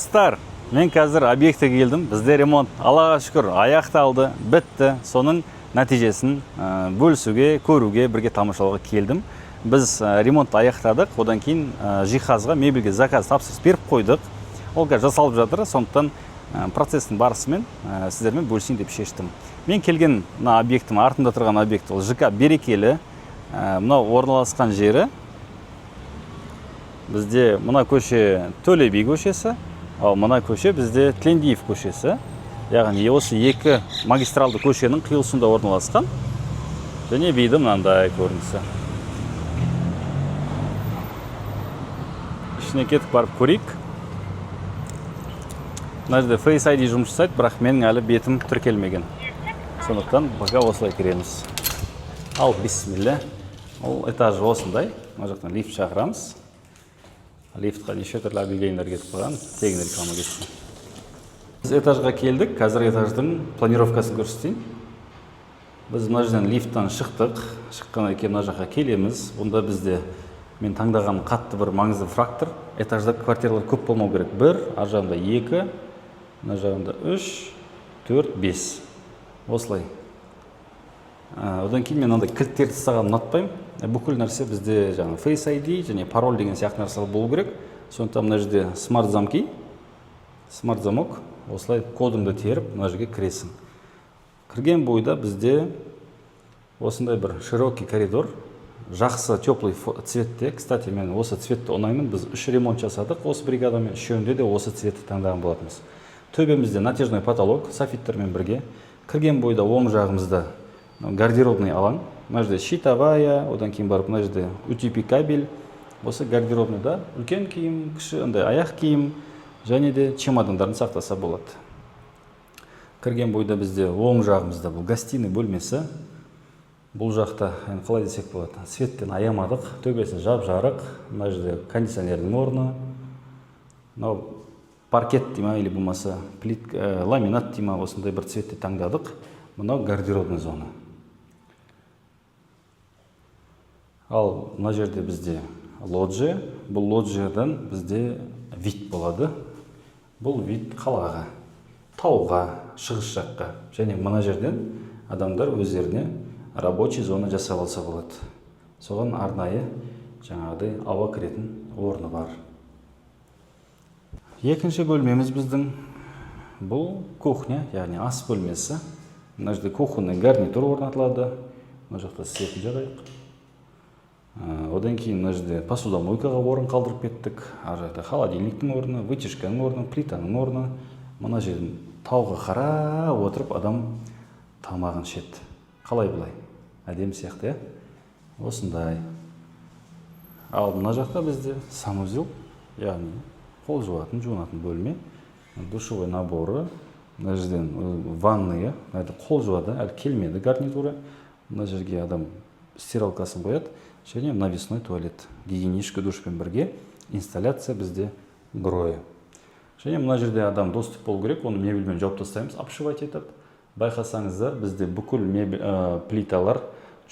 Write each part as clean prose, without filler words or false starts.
Достар, мен қазір объектке келдім. Бізде ремонт Аллаға шүкір аяқталды, бітті. Соның нәтижесін бөлісуге, көруге, бірге тамашалауға келдім. Біз ремонт аяқтадық, одан кейін жиһазға, мебельге заказ тапсырыс беріп қойдық. Ол қазір жасалып жатыр, сондықтан процестің барысымен сіздермен бөлісейін деп шештім. Мен келген объектім, артында тұрған объект ол ЖК Берекелі. Мынау орналасқан жері бізде мына көше Төле би көшесі, ал мына көше бізде Тілендиев көшесі. Яғни осы екі магистралды көшенің қиылысында орналасқан. Және биді мынандай көрінісі. Ішіне кетіп барып көрейік. Мына жерде Face ID жұмыс жасайды, бірақ менің әлі бетім тіркелмеген. Сондықтан пока осылай кіреміз. Ал бисмилля. Ол этажы осындай. Мына жақтан лифт шақырамыз. Лифтқа неше түрлі объявлениелер кетіп қойған, тегін реклама кетті. Біз этажға келдік, қазір этаждың планировкасын көрсетейін. Біз мына жерден лифттан шықтық, шыққаннан кейін мына жаққа келеміз. Онда бізде мен таңдаған қатты бір маңызды фактор, этажда квартиралар көп болмау керек. 1, ар жағында 2, мына жағында 3, 4, 5. Осылай. Одан кейін мен андай кілттерді тастағанды ұнатпаймын. Бүкіл нәрсе бізде жаңа Face ID және пароль деген сияқты нәрселер болу керек. Сондықтан мына жерде смарт замки, смарт замок, осылай кодыңды теріп, мына жерге кіресің. Кірген бойда бізде осындай бір широкий коридор, жақсы теплый цветте. Кстати, мен осы цветті ұнаймын. Біз 3 ремонт жасадық осы бригадамен, 3-інде де осы цветті таңдаған болатынбыз. Төбемізде натяжной потолок, софиттермен бірге. Кірген бойда оң жағымызда гардеробный алаң. Мына жерде щитовая, одан кейін барып мына жерде UTP кабель. Осы гардеробныйда үлкен киім, кіші аяқ киім және де чемодандарын сақтаса болады. Кірген бойда бізде оң жағымызда бұл гостиный бөлмесі. Бұл жақта, қалай десек болады, светтен аямадық, төбесі жап-жарық. Мына жерде кондиционердің орны. Мынау паркет дейма, или болмаса ламинат дейма, осындай бір цветті таңдадық. Мынау гардеробный зона. Ал мына жерде бізде лоджия. Бұл лоджиядан бізде вид болады. Бұл вид қалаға, тауға, шығыс жаққа. Және мына жерден адамдар өздеріне рабочий зона жасап алса болады. Соған арнайы жаңағыдай ауа кіретін орны бар. Екінші бөлмеміз біздің бұл кухня, яғни ас бөлмесі. Мына жерде кухонный гарнитур орнатылады. Мына жақта светін жағайық. Одан кейін мына жерде посудомойкаға орын қалдырып кеттік. Ар жақта холодильниктің орны, вытяжканың орны, плитаның орны. Мына жерден тауға қарап отырып адам тамағын ішеді. Қалай бұлай? Әдемі сияқты, осындай. Ал мына жақта бізде санузел, яғни қол жуатын, жуынатын бөлме, душевой наборы. Мына жерден ванная, қол жуады, әлі келмеді гарнитура. Мына жерге адам стиралкасын қояды. Және навесной туалет, гигиенический душпен бірге, инсталляция бізде гроя. Және мына жерде адам доступ болу керек, оны мебельмен жауып тастаймыз, обшивать етіп. Байқасаңыздар, бізде бүкіл плиталар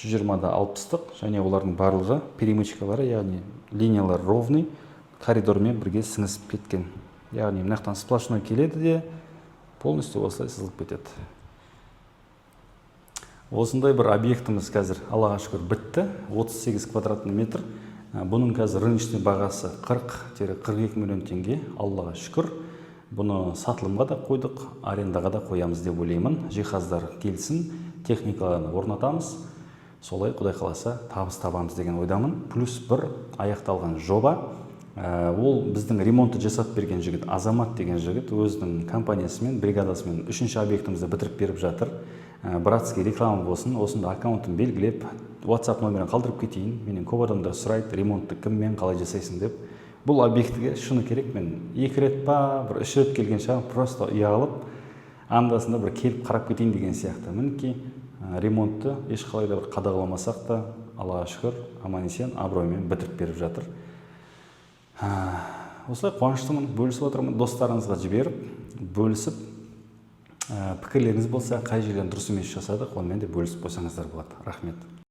120-да 60-тық, және олардың барлығы перемычкалары, яғни линиялар ровный, коридормен бірге сіңісіп кеткен. Яғни мынақтан сплошной келеді де, полностью осылай сызылып кетеді. Осындай бір объектіміз қазір Аллаға шүкір бітті. 38 квадратный метр. Бұның қазір рыночный бағасы 40-42 миллион теңге. Аллаға шүкір. Бұны сатылымға да қойдық, арендаға да қоямыз деп ойлаймын. Жиһаздар келсін, техникаларын орнатамыз. Солай Құдай қаласа табыс табамыз деген ойдамын. Плюс бір аяқталған жоба. Ол біздің ремонтты жасап берген жігіт, Азамат деген жігіт, өзінің компаниясымен, бригадасымен 3-ші объектімізді бітіріп беріп жатыр. Братский реклама болсын, осында аккаунтын белгілеп, WhatsApp номерін қалдырып кетейін. Менен көп адамдар сұрайды, ремонтты кіммен қалай жасайсың деп. Бұл объектіге шыны керек, мен 2 рет па, 3 рет келген шығар, просто ұялып, андасында бір келіп қарап кетейін деген сияқты. Мінекей ремонтты ешқалай да бір қадағаламасақ та, Аллаға шүкір, аман-есен, абыроймен бітіріп беріп жатыр. Осылай қуаныштымын, бөлісіп отырмын, достарыңызға жіберіп, бөлісіп, пікірлеріңіз болса, қай жерден дұрыс емес жасадық, онымен де бөлісіп қойсаңыздар болады. Рахмет.